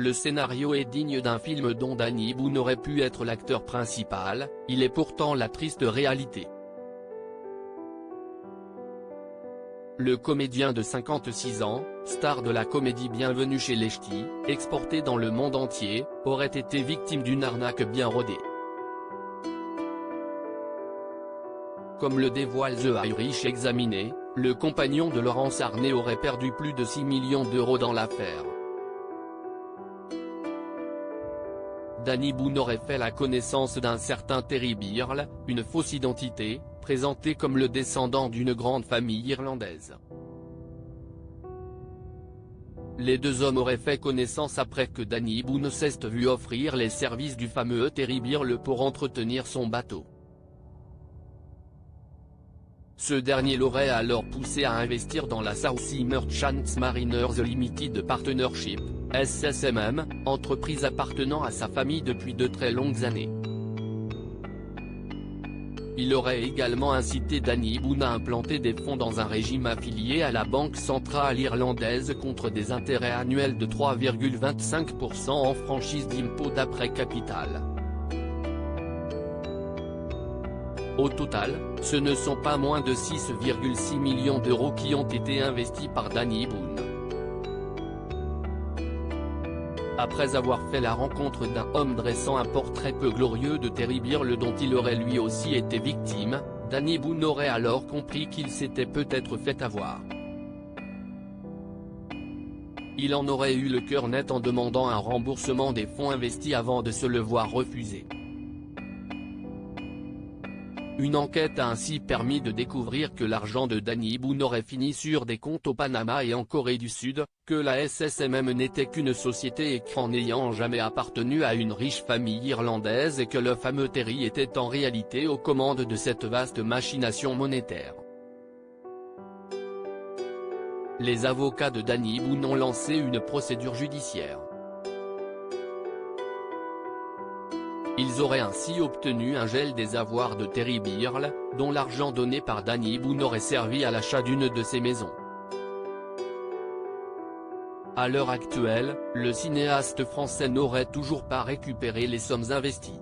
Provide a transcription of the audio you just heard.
Le scénario est digne d'un film dont Danny Boone aurait pu être l'acteur principal, il est pourtant la triste réalité. Le comédien de 56 ans, star de la comédie Bienvenue chez les Ch'tis, exporté dans le monde entier, aurait été victime d'une arnaque bien rodée. Comme le dévoile The Irish Examiner, le compagnon de Laurence Arnay aurait perdu plus de 6 millions d'euros dans l'affaire. Danny Boone aurait fait la connaissance d'un certain Terry Birle, une fausse identité, présenté comme le descendant d'une grande famille irlandaise. Les deux hommes auraient fait connaissance après que Danny Boone s'est vu offrir les services du fameux Terry Birle pour entretenir son bateau. Ce dernier l'aurait alors poussé à investir dans la South Sea Merchant Mariners Limited Partnership, SSMM, entreprise appartenant à sa famille depuis de très longues années. Il aurait également incité Danny Boone à implanter des fonds dans un régime affilié à la Banque centrale irlandaise contre des intérêts annuels de 3,25% en franchise d'impôt d'après capital. Au total, ce ne sont pas moins de 6,6 millions d'euros qui ont été investis par Danny Boone. Après avoir fait la rencontre d'un homme dressant un portrait peu glorieux de Terry Birle dont il aurait lui aussi été victime, Danny Boone aurait alors compris qu'il s'était peut-être fait avoir. Il en aurait eu le cœur net en demandant un remboursement des fonds investis avant de se le voir refuser. Une enquête a ainsi permis de découvrir que l'argent de Danny Boone aurait fini sur des comptes au Panama et en Corée du Sud, que la SSMM n'était qu'une société écran n'ayant jamais appartenu à une riche famille irlandaise et que le fameux Terry était en réalité aux commandes de cette vaste machination monétaire. Les avocats de Danny Boone ont lancé une procédure judiciaire. Ils auraient ainsi obtenu un gel des avoirs de Terry Birle, dont l'argent donné par Danny Boone aurait servi à l'achat d'une de ses maisons. À l'heure actuelle, le cinéaste français n'aurait toujours pas récupéré les sommes investies.